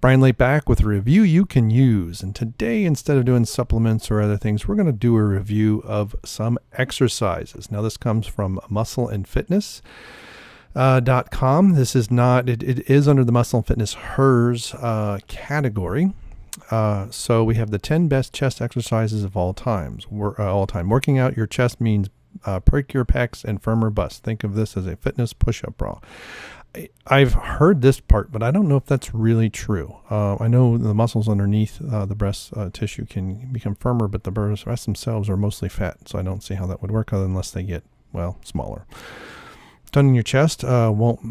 Brian Late back with a review you can use. And today, instead of doing supplements or other things, we're going to do a review of some exercises. Now, this comes from muscleandfitness.com. This is not, it is under the Muscle and Fitness HERS category. So we have the 10 best chest exercises of all time. Working out your chest means perk your pecs and firmer bust. Think of this as a fitness push-up bra. I've heard this part, but I don't know if that's really true. I know the muscles underneath the breast tissue can become firmer, but the breasts themselves are mostly fat, so I don't see how that would work unless they get, smaller. Toning your chest won't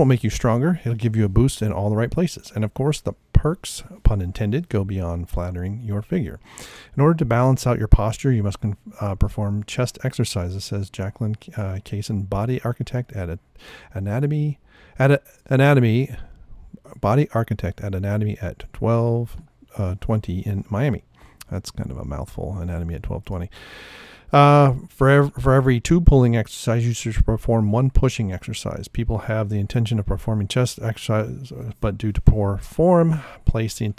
make you stronger. It'll give you a boost in all the right places. And of course, the perks, pun intended, go beyond flattering your figure. In order to balance out your posture, you must perform chest exercises, says Jacqueline Kaysen, body architect at Anatomy at 1220 in Miami. That's kind of a mouthful, Anatomy at 1220. For every 2 pulling exercise, you should perform 1 pushing exercise. People have the intention of performing chest exercise, but due to poor form, place the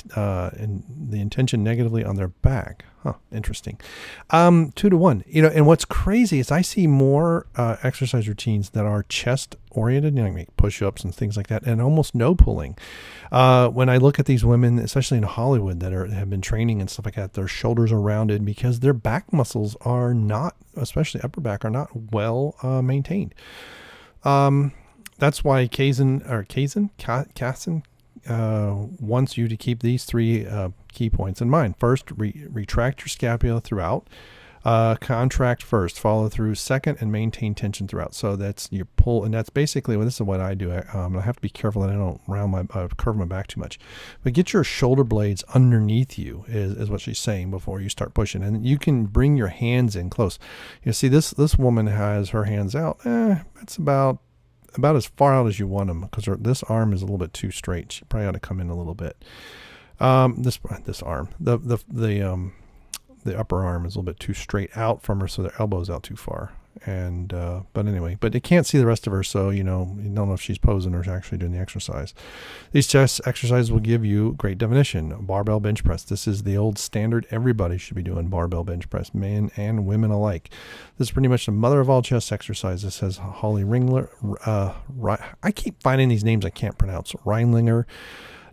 intention negatively on their back. Interesting. 2 to 1. And what's crazy is I see more exercise routines that are chest oriented, like push-ups and things like that, and almost no pulling. When I look at these women, especially in Hollywood, that have been training and stuff like that, their shoulders are rounded because their back muscles are not, especially upper back, are not well maintained. That's why Kaysen wants you to keep these 3 key points in mind. First, retract your scapula throughout. Contract first, follow through second, and maintain tension throughout. So that's your pull, and that's basically this is what I do. I have to be careful that I don't curve my back too much. But get your shoulder blades underneath you is what she's saying before you start pushing, and you can bring your hands in close. You see, this woman has her hands out. It's about as far out as you want them because this arm is a little bit too straight. She probably ought to come in a little bit. This arm, the upper arm is a little bit too straight out from her, so their elbow's out too far. And but it can't see the rest of her, so you don't know if she's posing or actually doing the exercise. These chest exercises will give you great definition. Barbell bench press. This is the old standard. Everybody should be doing barbell bench press, men and women alike. This is pretty much the mother of all chest exercises, says Holly Ringler. I keep finding these names I can't pronounce. Reinlinger,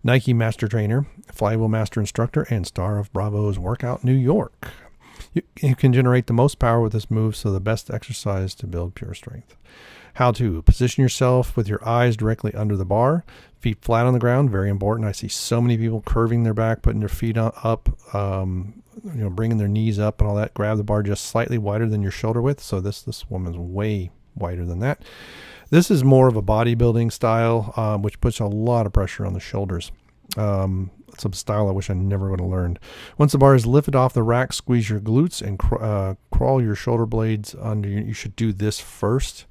Nike master trainer, Flywheel master instructor, and star of Bravo's Workout New York. You can generate the most power with this move, so the best exercise to build pure strength. How to position yourself with your eyes directly under the bar, feet flat on the ground, very important. I see so many people curving their back, putting their feet up, bringing their knees up and all that. Grab the bar just slightly wider than your shoulder width. So this woman's way wider than that. This is more of a bodybuilding style, which puts a lot of pressure on the shoulders. Some style I wish I never would have learned. Once the bar is lifted off the rack, squeeze your glutes and crawl your shoulder blades under. You should do this first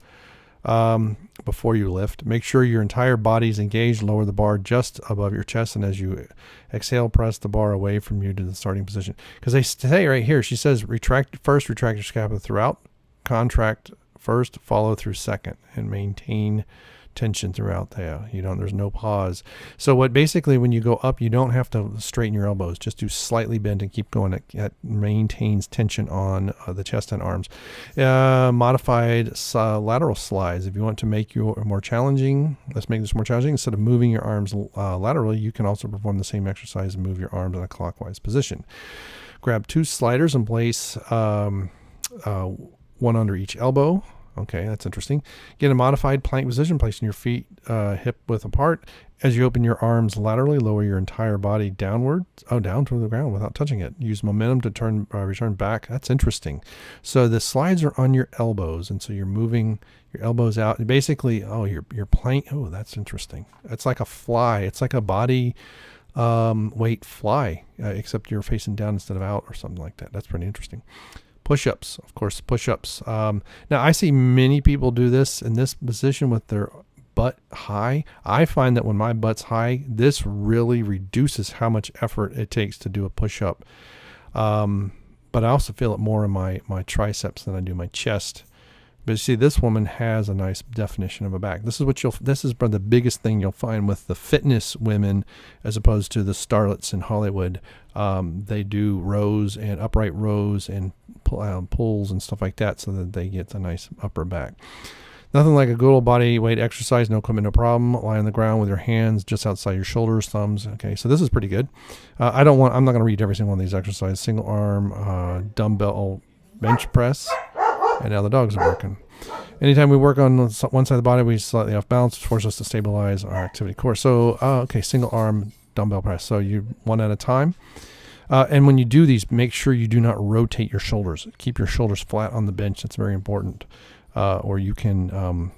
before you lift. Make sure your entire body is engaged. Lower the bar just above your chest, and as you exhale, press the bar away from you to the starting position. Because they say right here, she says retract your scapula throughout, contract first, follow through second, and maintain tension throughout there. There's no pause. So when you go up, you don't have to straighten your elbows. Just do slightly bend and keep going. It maintains tension on the chest and arms. Modified lateral slides. If you want to make more challenging, let's make this more challenging. Instead of moving your arms laterally, you can also perform the same exercise and move your arms in a clockwise position. Grab 2 sliders and place one under each elbow. Okay, that's interesting. Get a modified plank position, placing your feet hip width apart. As you open your arms laterally, lower your entire body down to the ground without touching it. Use momentum to return back. That's interesting. So the slides are on your elbows, and so you're moving your elbows out. Basically, you're playing. Oh, that's interesting. It's like a fly. It's like a body weight fly, except you're facing down instead of out or something like that. That's pretty interesting. Push-ups, of course, push-ups. Now, I see many people do this in this position with their butt high. I find that when my butt's high, this really reduces how much effort it takes to do a push-up. But I also feel it more in my triceps than I do my chest. But you see, this woman has a nice definition of a back. This is probably the biggest thing you'll find with the fitness women, as opposed to the starlets in Hollywood. They do rows and upright rows and pulls and stuff like that, so that they get a nice upper back. Nothing like a good old body weight exercise. No equipment, no problem. Lie on the ground with your hands just outside your shoulders, thumbs. Okay, so this is pretty good. I'm not going to read every single one of these exercises. Single arm, dumbbell bench press, and now the dogs are working. Anytime we work on one side of the body, we slightly off balance, force us to stabilize our activity core. So, okay, single arm dumbbell press. So you one at a time. And when you do these, make sure you do not rotate your shoulders. Keep your shoulders flat on the bench. That's very important. Or you can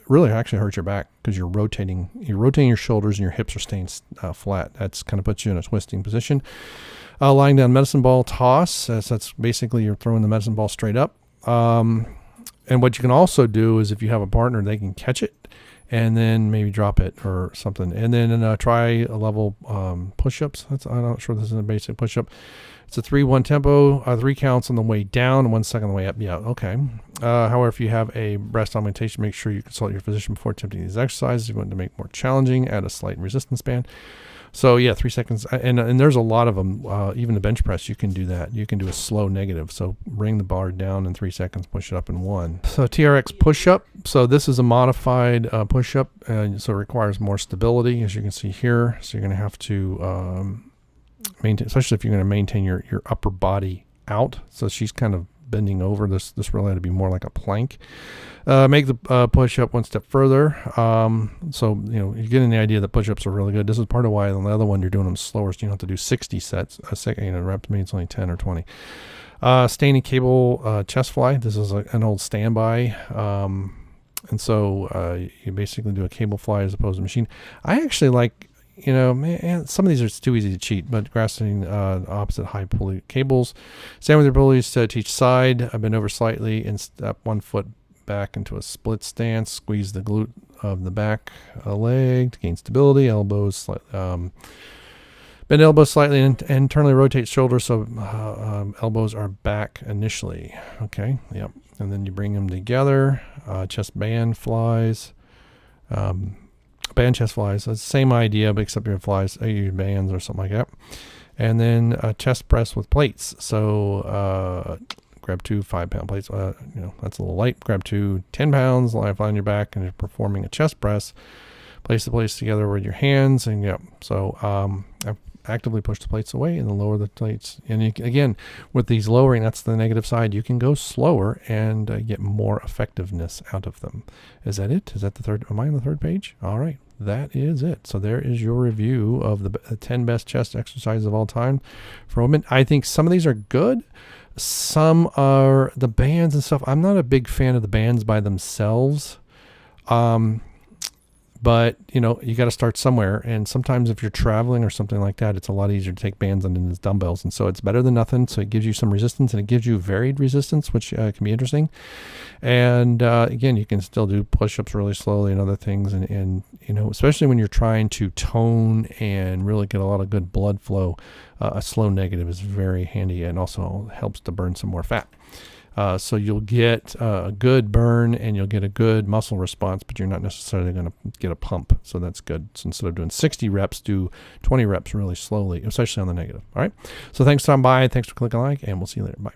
really actually hurt your back because you're rotating your shoulders and your hips are staying flat. That's kind of puts you in a twisting position. Lying down, medicine ball toss. That's basically you're throwing the medicine ball straight up. And what you can also do is if you have a partner, they can catch it and then maybe drop it or something. And then try a level push-ups. I'm not sure this is a basic push-up. It's a 3-1 tempo, 3 counts on the way down, 1 second on the way up. Yeah, okay. However, if you have a breast augmentation, make sure you consult your physician before attempting these exercises. You want to make it more challenging, add a slight resistance band. So yeah, 3 seconds, and there's a lot of them. Even the bench press, you can do that. You can do a slow negative. So bring the bar down in 3 seconds, push it up in 1. So TRX push-up. So this is a modified push-up, so it requires more stability, as you can see here. So you're going to have to maintain, especially if you're going to maintain your upper body out. So she's kind of bending over. This really had to be more like a plank. Make the push-up one step further. So, you're getting the idea that push-ups are really good. This is part of why on the other one you're doing them slower, so you don't have to do 60 sets a second. Reps means only 10 or 20. Standing cable chest fly. This is an old standby. And so you basically do a cable fly as opposed to machine. I actually like, man, some of these are too easy to cheat, but grasping opposite high pulley cables. Stand with your pulleys to each side. I bend over slightly and step 1 foot back into a split stance. Squeeze the glute of the back leg to gain stability. Elbows slightly, bend elbows slightly and internally rotate shoulders so elbows are back initially. Okay, yep. And then you bring them together. Chest band flies. Band chest flies. So it's the same idea, but except your flies, your bands or something like that. And then chest press with plates. So grab 2 5-pound plates. That's a little light. Grab 2 10 pounds, lie flat on your back, and you're performing a chest press. Place the plates together with your hands, and so actively push the plates away and then lower the plates. And again, with these lowering, that's the negative side. You can go slower and get more effectiveness out of them. Is that it? Is that the third? Am I on the third page? All right. That is it. So there is your review of the 10 best chest exercises of all time for women. I think some of these are good. Some are the bands and stuff. I'm not a big fan of the bands by themselves. But, you got to start somewhere. And sometimes if you're traveling or something like that, it's a lot easier to take bands than it is dumbbells. And so it's better than nothing. So it gives you some resistance and it gives you varied resistance, which can be interesting. And again, you can still do push-ups really slowly and other things. And especially when you're trying to tone and really get a lot of good blood flow, a slow negative is very handy and also helps to burn some more fat. So you'll get a good burn and you'll get a good muscle response, but you're not necessarily going to get a pump. So that's good. So instead of doing 60 reps, do 20 reps really slowly, especially on the negative. All right. So thanks for stopping by. Thanks for clicking like, and we'll see you later. Bye.